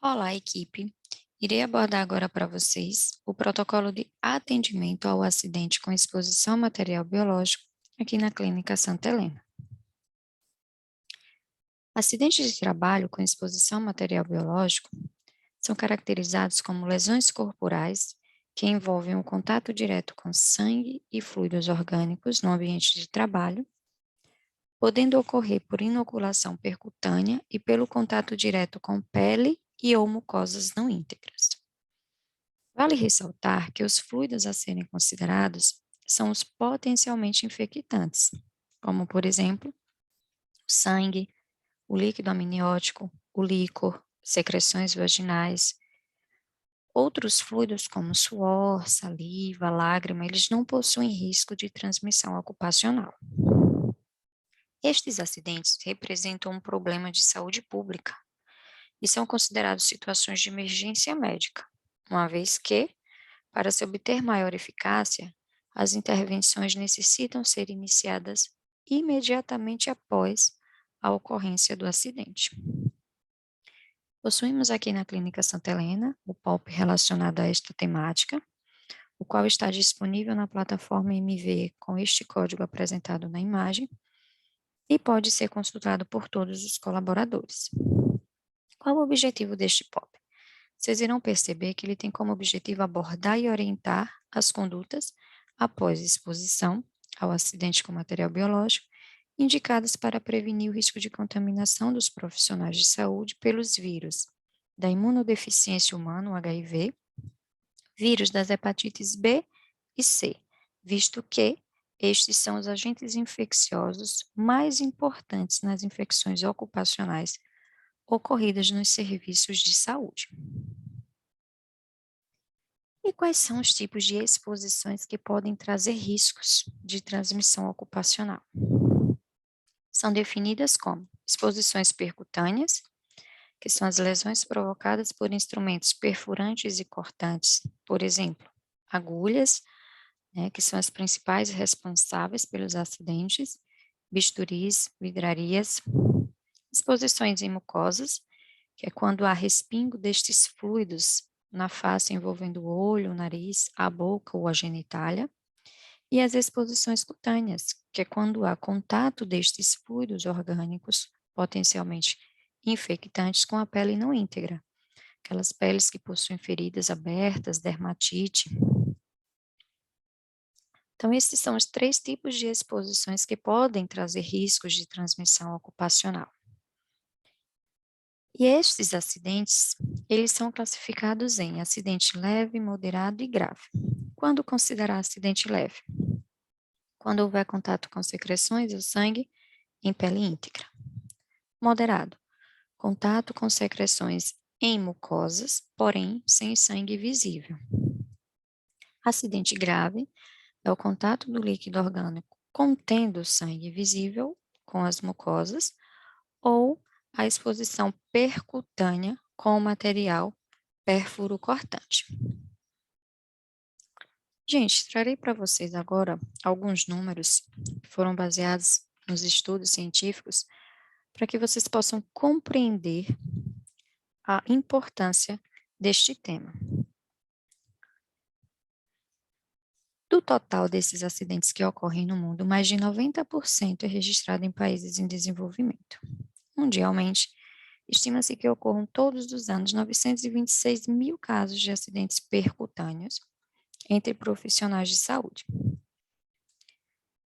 Olá, equipe. Irei abordar agora para vocês o protocolo de atendimento ao acidente com exposição a material biológico aqui na Clínica Santa Helena. Acidentes de trabalho com exposição a material biológico são caracterizados como lesões corporais que envolvem o contato direto com sangue e fluidos orgânicos no ambiente de trabalho, podendo ocorrer por inoculação percutânea e pelo contato direto com pele e ou mucosas não íntegras. Vale ressaltar que os fluidos a serem considerados são os potencialmente infectantes, como, por exemplo, o sangue, o líquido amniótico, o líquor, secreções vaginais. Outros fluidos, como suor, saliva, lágrima, eles não possuem risco de transmissão ocupacional. Estes acidentes representam um problema de saúde pública e são considerados situações de emergência médica, uma vez que, para se obter maior eficácia, as intervenções necessitam ser iniciadas imediatamente após a ocorrência do acidente. Possuímos aqui na Clínica Santa Helena o POP relacionado a esta temática, o qual está disponível na plataforma MV com este código apresentado na imagem e pode ser consultado por todos os colaboradores. Qual o objetivo deste POP? Vocês irão perceber que ele tem como objetivo abordar e orientar as condutas após exposição ao acidente com material biológico, indicadas para prevenir o risco de contaminação dos profissionais de saúde pelos vírus da imunodeficiência humana, o HIV, vírus das hepatites B e C, visto que estes são os agentes infecciosos mais importantes nas infecções ocupacionais ocorridas nos serviços de saúde. E quais são os tipos de exposições que podem trazer riscos de transmissão ocupacional? São definidas como exposições percutâneas, que são as lesões provocadas por instrumentos perfurantes e cortantes, por exemplo, agulhas, que são as principais responsáveis pelos acidentes, bisturis, vidrarias, exposições em mucosas, que é quando há respingo destes fluidos na face envolvendo o olho, o nariz, a boca ou a genitália, e as exposições cutâneas, que é quando há contato destes fluidos orgânicos potencialmente infectantes com a pele não íntegra, aquelas peles que possuem feridas abertas, dermatite. Então, esses são os 3 tipos de exposições que podem trazer riscos de transmissão ocupacional. E estes acidentes, eles são classificados em acidente leve, moderado e grave. Quando considerar acidente leve? Quando houver contato com secreções ou sangue em pele íntegra. Moderado, contato com secreções em mucosas, porém sem sangue visível. Acidente grave é o contato do líquido orgânico contendo sangue visível com as mucosas ou a exposição percutânea com o material pérfuro cortante. Gente, trarei para vocês agora alguns números que foram baseados nos estudos científicos para que vocês possam compreender a importância deste tema. Do total desses acidentes que ocorrem no mundo, mais de 90% é registrado em países em desenvolvimento. Mundialmente, estima-se que ocorram todos os anos 926 mil casos de acidentes percutâneos entre profissionais de saúde.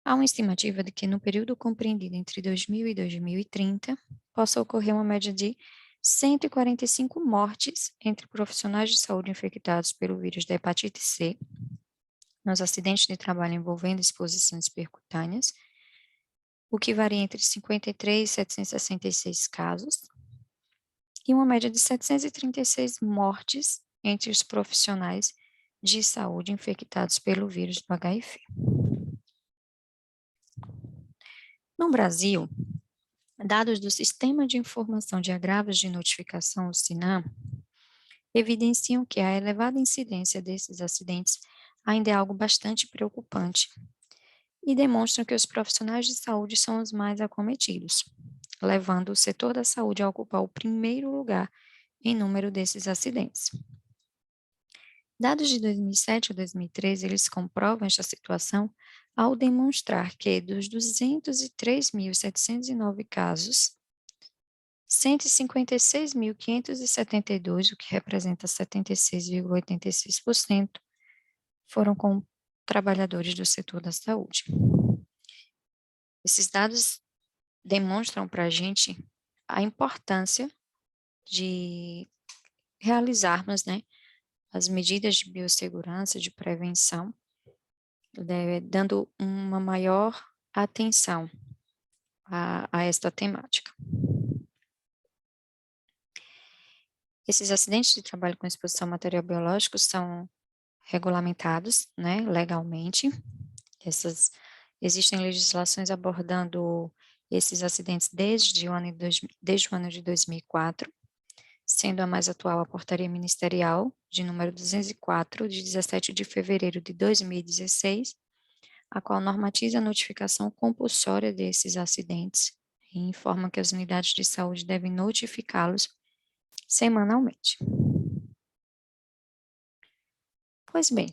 Há uma estimativa de que no período compreendido entre 2000 e 2030, possa ocorrer uma média de 145 mortes entre profissionais de saúde infectados pelo vírus da hepatite C, nos acidentes de trabalho envolvendo exposições percutâneas, o que varia entre 53 e 766 casos, e uma média de 736 mortes entre os profissionais de saúde infectados pelo vírus do HIV. No Brasil, dados do Sistema de Informação de Agravos de Notificação, o SINAM, evidenciam que a elevada incidência desses acidentes ainda é algo bastante preocupante e demonstram que os profissionais de saúde são os mais acometidos, levando o setor da saúde a ocupar o primeiro lugar em número desses acidentes. Dados de 2007 a 2013, eles comprovam esta situação ao demonstrar que dos 203.709 casos, 156.572, o que representa 76,86%, foram com trabalhadores do setor da saúde. Esses dados demonstram para a gente a importância de realizarmos, né, as medidas de biossegurança, de prevenção, dando uma maior atenção a esta temática. Esses acidentes de trabalho com exposição a material biológico são regulamentados, né, legalmente. Existem legislações abordando esses acidentes desde o ano de 2004, sendo a mais atual a Portaria Ministerial de número 204, de 17 de fevereiro de 2016, a qual normatiza a notificação compulsória desses acidentes e informa que as unidades de saúde devem notificá-los semanalmente. Pois bem,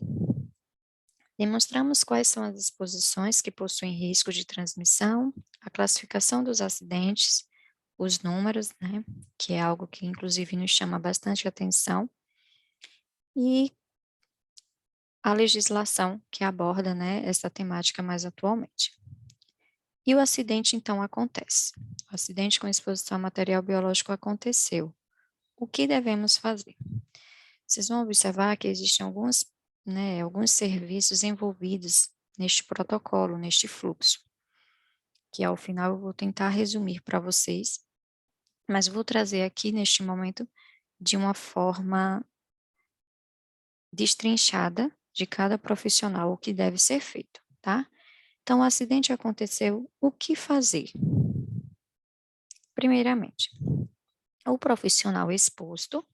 demonstramos quais são as exposições que possuem risco de transmissão, a classificação dos acidentes, os números, né, que é algo que inclusive nos chama bastante atenção, e a legislação que aborda, né, essa temática mais atualmente. E o acidente, então, acontece. O acidente com exposição a material biológico aconteceu. O que devemos fazer? Vocês vão observar que existem alguns serviços envolvidos neste protocolo, neste fluxo, que ao final eu vou tentar resumir para vocês, mas vou trazer aqui neste momento de uma forma destrinchada de cada profissional o que deve ser feito, tá? Então, o acidente aconteceu, o que fazer? Primeiramente, o profissional exposto,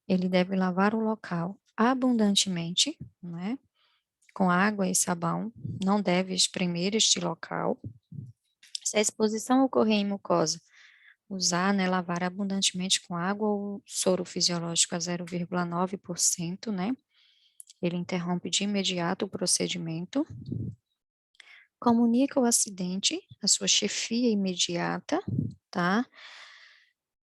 ele deve lavar o local abundantemente, né, com água e sabão, não deve espremer este local. Se a exposição ocorrer em mucosa, usar, né, lavar abundantemente com água ou soro fisiológico a 0,9%, né, ele interrompe de imediato o procedimento. Comunica o acidente à sua chefia imediata, tá?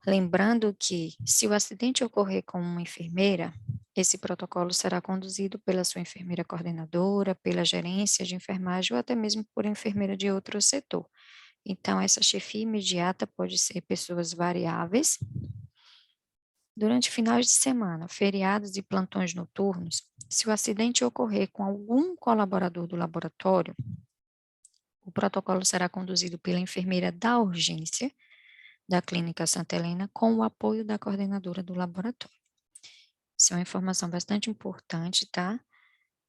Lembrando que, se o acidente ocorrer com uma enfermeira, esse protocolo será conduzido pela sua enfermeira coordenadora, pela gerência de enfermagem ou até mesmo por enfermeira de outro setor. Então, essa chefia imediata pode ser pessoas variáveis. Durante finais de semana, feriados e plantões noturnos, se o acidente ocorrer com algum colaborador do laboratório, o protocolo será conduzido pela enfermeira da urgência da Clínica Santa Helena com o apoio da coordenadora do laboratório. Isso é uma informação bastante importante, tá?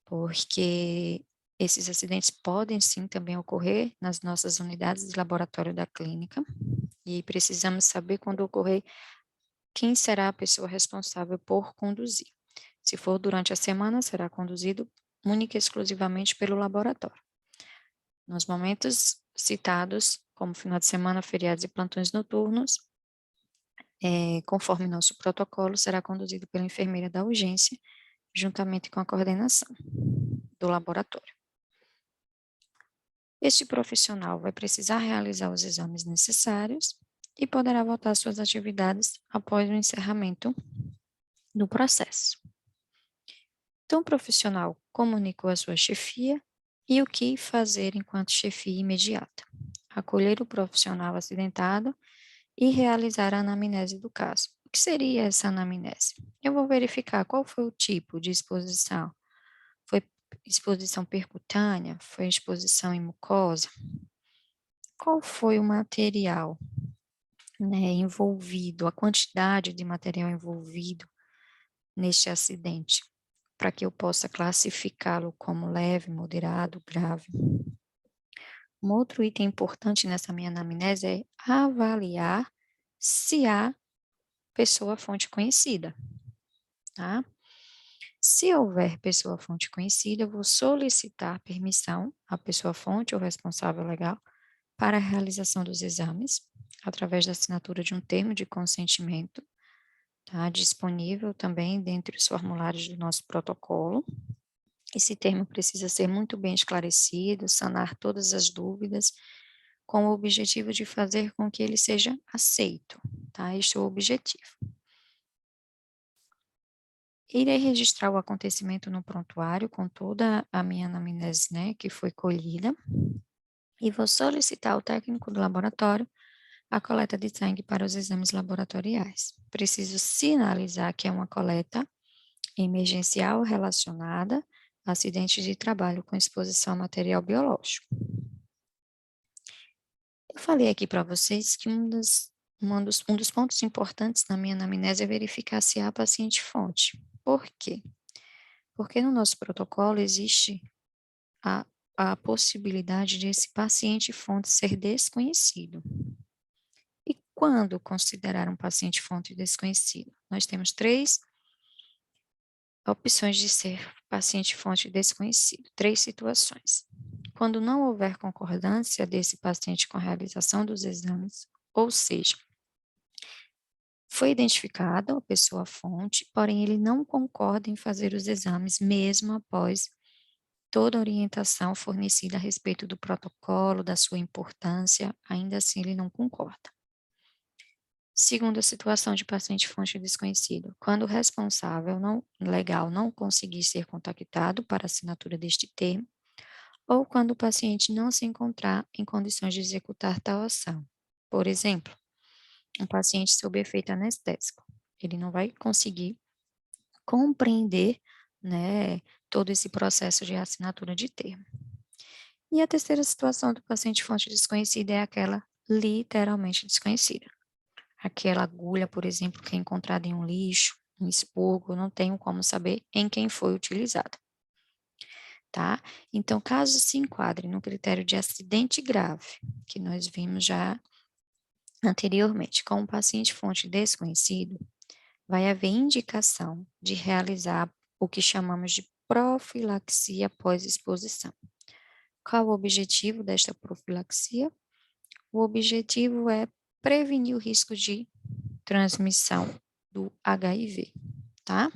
Porque esses acidentes podem sim também ocorrer nas nossas unidades de laboratório da clínica e precisamos saber quando ocorrer quem será a pessoa responsável por conduzir. Se for durante a semana, será conduzido única e exclusivamente pelo laboratório. Nos momentos citados, como final de semana, feriados e plantões noturnos, conforme nosso protocolo, será conduzido pela enfermeira da urgência, juntamente com a coordenação do laboratório. Este profissional vai precisar realizar os exames necessários e poderá voltar às suas atividades após o encerramento do processo. Então, o profissional comunicou à sua chefia e o que fazer enquanto chefia imediata. Acolher o profissional acidentado e realizar a anamnese do caso. O que seria essa anamnese? Eu vou verificar qual foi o tipo de exposição. Foi exposição percutânea? Foi exposição em mucosa? Qual foi o material, né, envolvido, a quantidade de material envolvido neste acidente, para que eu possa classificá-lo como leve, moderado, grave. Um outro item importante nessa minha anamnese é avaliar se há pessoa-fonte conhecida, tá? Se houver pessoa-fonte conhecida, eu vou solicitar permissão à pessoa-fonte ou responsável legal para a realização dos exames, através da assinatura de um termo de consentimento, tá? Disponível também dentre os formulários do nosso protocolo. Esse termo precisa ser muito bem esclarecido, sanar todas as dúvidas, com o objetivo de fazer com que ele seja aceito, tá? Este é o objetivo. Irei registrar o acontecimento no prontuário com toda a minha anamnese, né, que foi colhida, e vou solicitar ao técnico do laboratório a coleta de sangue para os exames laboratoriais. Preciso sinalizar que é uma coleta emergencial relacionada a acidentes de trabalho com exposição a material biológico. Eu falei aqui para vocês que um dos pontos importantes na minha anamnese é verificar se há paciente-fonte. Por quê? Porque no nosso protocolo existe a, a possibilidade de esse paciente-fonte ser desconhecido. E quando considerar um paciente-fonte desconhecido? Nós temos 3 opções de ser paciente-fonte desconhecido, 3 situações. Quando não houver concordância desse paciente com a realização dos exames, ou seja, foi identificada a pessoa-fonte, porém ele não concorda em fazer os exames mesmo após toda a orientação fornecida a respeito do protocolo, da sua importância, ainda assim ele não concorda. Segunda situação de paciente-fonte desconhecido, quando o responsável legal não conseguir ser contactado para assinatura deste termo, ou quando o paciente não se encontrar em condições de executar tal ação. Por exemplo, um paciente sob efeito anestésico, ele não vai conseguir compreender, né, todo esse processo de assinatura de termo. E a terceira situação do paciente-fonte desconhecida é aquela literalmente desconhecida. Aquela agulha, por exemplo, que é encontrada em um lixo, um expurgo, não tenho como saber em quem foi utilizada, tá? Então, caso se enquadre no critério de acidente grave, que nós vimos já anteriormente, com um paciente-fonte desconhecido, vai haver indicação de realizar o que chamamos de profilaxia pós-exposição. Qual o objetivo desta profilaxia? O objetivo é prevenir o risco de transmissão do HIV, tá?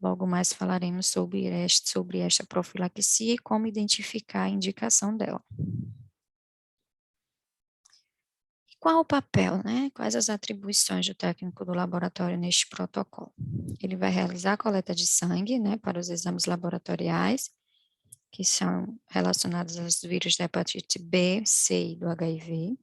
Logo mais falaremos sobre esta profilaxia e como identificar a indicação dela. E qual o papel, né? Quais as atribuições do técnico do laboratório neste protocolo? Ele vai realizar a coleta de sangue, né, para os exames laboratoriais, que são relacionados aos vírus da hepatite B, C e do HIV.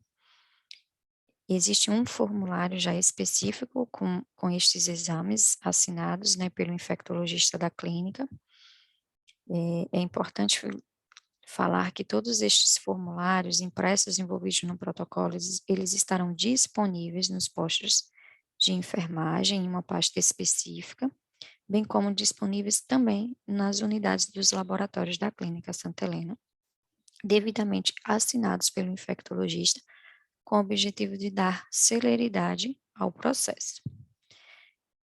Existe um formulário já específico com estes exames assinados, né, pelo infectologista da clínica. É importante falar que todos estes formulários impressos envolvidos no protocolo, eles estarão disponíveis nos postos de enfermagem em uma pasta específica, bem como disponíveis também nas unidades dos laboratórios da Clínica Santa Helena, devidamente assinados pelo infectologista, com o objetivo de dar celeridade ao processo.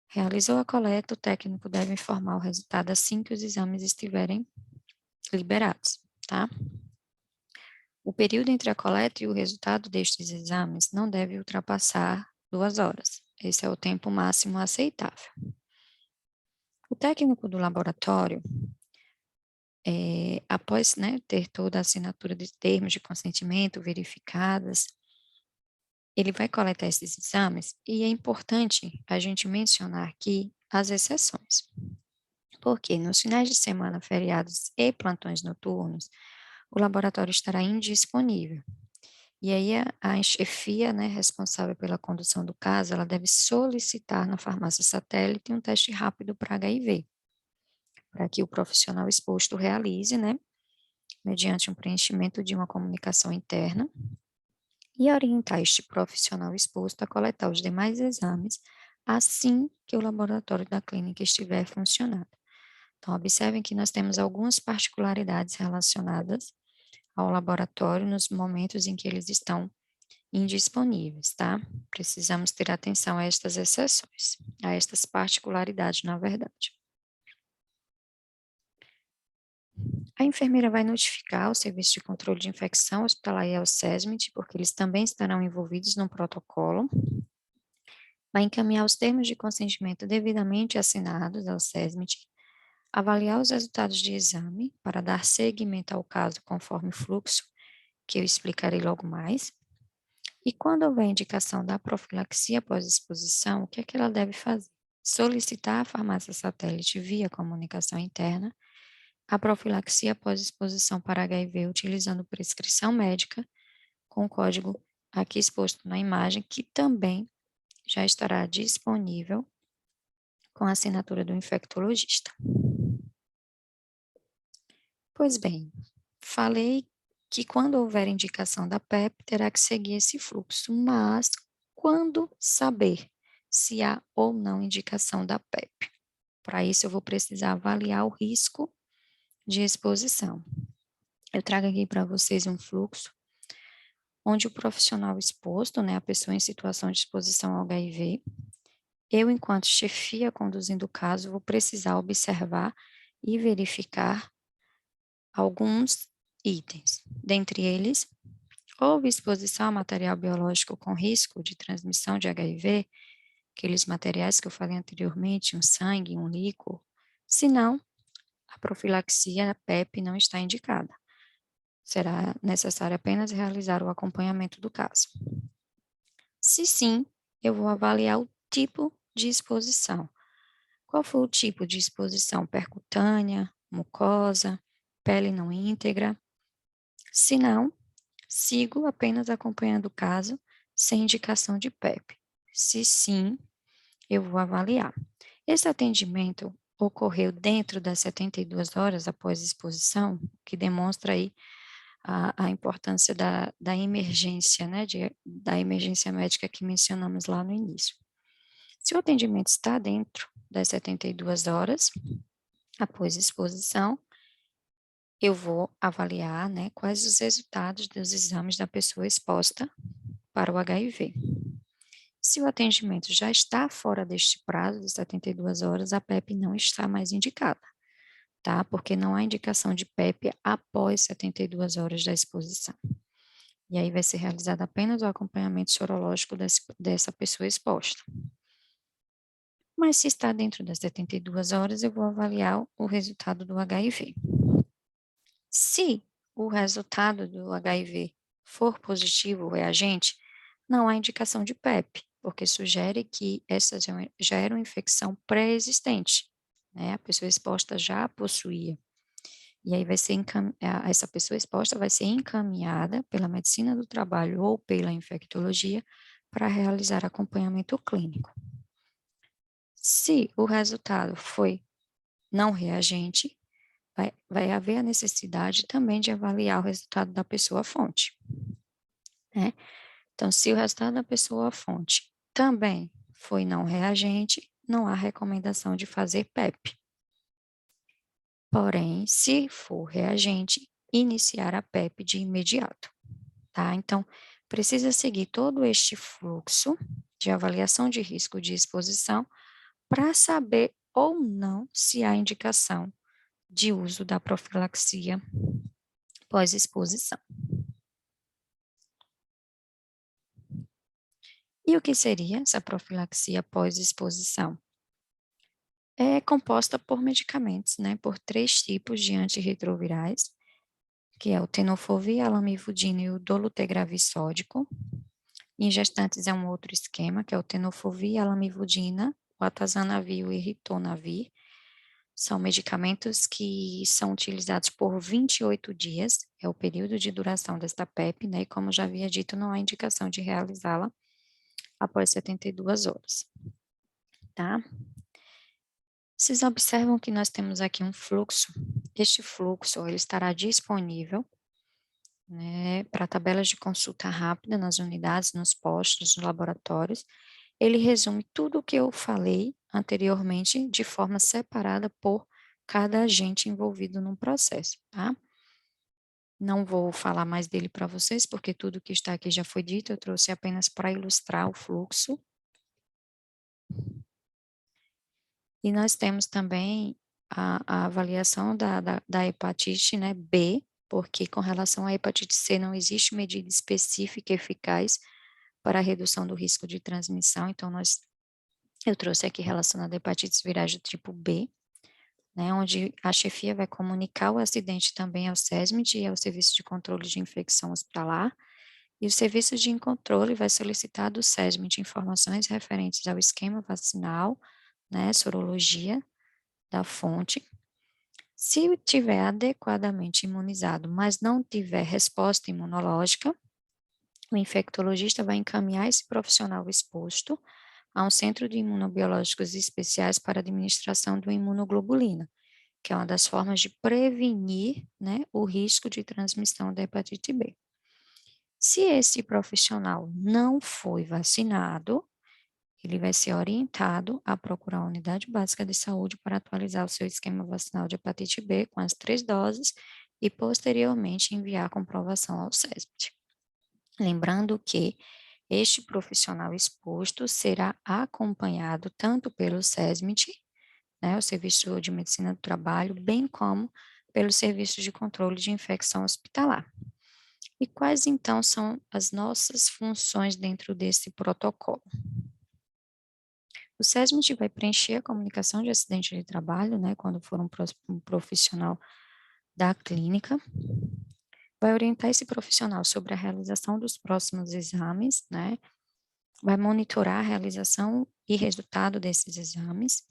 Realizou a coleta, o técnico deve informar o resultado assim que os exames estiverem liberados, tá? O período entre a coleta e o resultado destes exames não deve ultrapassar 2 horas. Esse é o tempo máximo aceitável. O técnico do laboratório, após, né, ter toda a assinatura de termos de consentimento verificadas, ele vai coletar esses exames e é importante a gente mencionar aqui as exceções. Porque nos finais de semana, feriados e plantões noturnos, o laboratório estará indisponível. E aí a chefia, né, responsável pela condução do caso, ela deve solicitar na farmácia satélite um teste rápido para HIV, para que o profissional exposto realize, né, mediante um preenchimento de uma comunicação interna, e orientar este profissional exposto a coletar os demais exames assim que o laboratório da clínica estiver funcionando. Então, observem que nós temos algumas particularidades relacionadas ao laboratório nos momentos em que eles estão indisponíveis, tá? Precisamos ter atenção a estas exceções, a estas particularidades, na verdade. A enfermeira vai notificar o Serviço de Controle de Infecção Hospitalar e ao SESMIT, porque eles também estarão envolvidos no protocolo. vai encaminhar os termos de consentimento devidamente assinados ao SESMIT, avaliar os resultados de exame para dar seguimento ao caso conforme fluxo, que eu explicarei logo mais. E quando houver indicação da profilaxia após exposição, o que é que ela deve fazer? Solicitar à farmácia satélite via comunicação interna a profilaxia após exposição para HIV utilizando prescrição médica com o código aqui exposto na imagem, que também já estará disponível com a assinatura do infectologista. Pois bem, falei que quando houver indicação da PEP, terá que seguir esse fluxo, mas quando saber se há ou não indicação da PEP? Para isso, eu vou precisar avaliar o risco de exposição. Eu trago aqui para vocês um fluxo onde o profissional exposto, né, a pessoa em situação de exposição ao HIV, eu, enquanto chefia conduzindo o caso, vou precisar observar e verificar alguns itens. Dentre eles, houve exposição a material biológico com risco de transmissão de HIV, aqueles materiais que eu falei anteriormente, um sangue, um líquor. Se não, a profilaxia a PEP não está indicada. Será necessário apenas realizar o acompanhamento do caso. Se sim, eu vou avaliar o tipo de exposição. Qual foi o tipo de exposição? Percutânea, mucosa, pele não íntegra? Se não, sigo apenas acompanhando o caso sem indicação de PEP. Se sim, eu vou avaliar. Esse atendimento ocorreu dentro das 72 horas após exposição, que demonstra aí a importância da emergência, né, da emergência médica que mencionamos lá no início. Se o atendimento está dentro das 72 horas após exposição, eu vou avaliar, né, quais os resultados dos exames da pessoa exposta para o HIV. Se o atendimento já está fora deste prazo de 72 horas, a PEP não está mais indicada, tá? Porque não há indicação de PEP após 72 horas da exposição. E aí vai ser realizado apenas o acompanhamento sorológico dessa pessoa exposta. Mas se está dentro das 72 horas, eu vou avaliar o resultado do HIV. Se o resultado do HIV for positivo, o reagente, não há indicação de PEP, porque sugere que essa já era uma infecção pré-existente, né? A pessoa exposta já possuía. E aí essa pessoa exposta vai ser encaminhada pela medicina do trabalho ou pela infectologia para realizar acompanhamento clínico. Se o resultado foi não reagente, vai haver a necessidade também de avaliar o resultado da pessoa-fonte, né? Então, se o resultado da pessoa-fonte também foi não reagente, não há recomendação de fazer PEP. Porém, se for reagente, iniciar a PEP de imediato, tá? Então, precisa seguir todo este fluxo de avaliação de risco de exposição para saber ou não se há indicação de uso da profilaxia pós-exposição. E o que seria essa profilaxia pós-exposição? É composta por medicamentos, né, por 3 tipos de antirretrovirais, que é o tenofovir, a lamivudina e o dolutegravir sódico. Em gestantes é um outro esquema, que é o tenofovir, a lamivudina, o atazanavir e o ritonavir. São medicamentos que são utilizados por 28 dias, é o período de duração desta PEP, né, e como já havia dito, não há indicação de realizá-la após 72 horas, tá? Vocês observam que nós temos aqui um fluxo. Este fluxo ele estará disponível, né, para tabelas de consulta rápida nas unidades, nos postos, nos laboratórios. Ele resume tudo o que eu falei anteriormente de forma separada por cada agente envolvido no processo, tá? Não vou falar mais dele para vocês, porque tudo que está aqui já foi dito, eu trouxe apenas para ilustrar o fluxo. E nós temos também a avaliação da hepatite, né, B, porque com relação à hepatite C não existe medida específica e eficaz para a redução do risco de transmissão, então nós Eu trouxe aqui relacionado a hepatites virais do tipo B, né, onde a chefia vai comunicar o acidente também ao SESMIT e ao Serviço de Controle de Infecção Hospitalar, e o Serviço de Controle vai solicitar do SESMIT informações referentes ao esquema vacinal, né, sorologia da fonte. Se tiver adequadamente imunizado, mas não tiver resposta imunológica, o infectologista vai encaminhar esse profissional exposto a um centro de imunobiológicos especiais para administração do imunoglobulina, que é uma das formas de prevenir, né, o risco de transmissão da hepatite B. Se esse profissional não foi vacinado, ele vai ser orientado a procurar a unidade básica de saúde para atualizar o seu esquema vacinal de hepatite B com as 3 doses e, posteriormente, enviar a comprovação ao SESP. Lembrando que este profissional exposto será acompanhado tanto pelo SESMIT, né, o Serviço de Medicina do Trabalho, bem como pelo Serviço de Controle de Infecção Hospitalar. E quais, então, são as nossas funções dentro desse protocolo? O SESMIT vai preencher a comunicação de acidente de trabalho, né, quando for um profissional da clínica, vai orientar esse profissional sobre a realização dos próximos exames, né, vai monitorar a realização e resultado desses exames,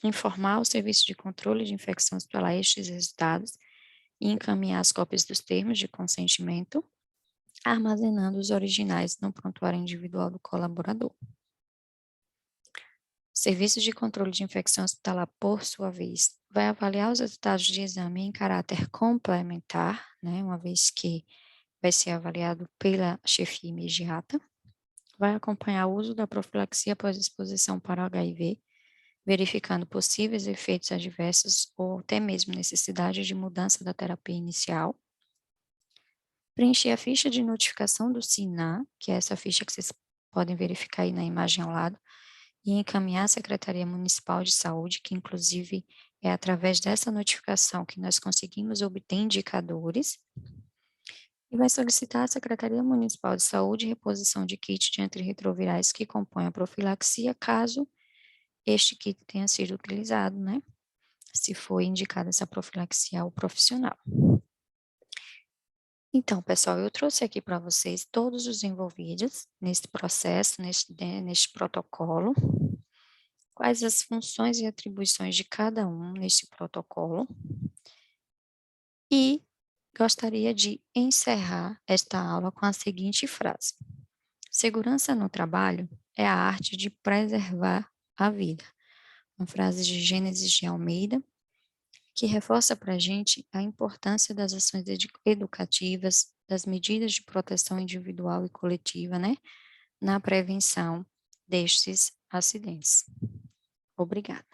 informar o Serviço de Controle de Infecção Hospitalar estes resultados e encaminhar as cópias dos termos de consentimento, armazenando os originais no prontuário individual do colaborador. O Serviço de Controle de Infecção Hospitalar, por sua vez, vai avaliar os resultados de exame em caráter complementar, né, uma vez que vai ser avaliado pela chefia imediata, vai acompanhar o uso da profilaxia após exposição para o HIV, verificando possíveis efeitos adversos ou até mesmo necessidade de mudança da terapia inicial, preencher a ficha de notificação do SINAM, que é essa ficha que vocês podem verificar aí na imagem ao lado, e encaminhar à Secretaria Municipal de Saúde, que inclusive é através dessa notificação que nós conseguimos obter indicadores, e vai solicitar à Secretaria Municipal de Saúde reposição de kit de antirretrovirais que compõem a profilaxia, caso este kit tenha sido utilizado, né? Se foi indicada essa profilaxia ao profissional. Então, pessoal, eu trouxe aqui para vocês todos os envolvidos nesse processo, neste protocolo, quais as funções e atribuições de cada um neste protocolo, e gostaria de encerrar esta aula com a seguinte frase: segurança no trabalho é a arte de preservar a vida. Uma frase de Gênesis de Almeida, que reforça para a gente a importância das ações educativas, das medidas de proteção individual e coletiva, né, na prevenção destes acidentes. Obrigada.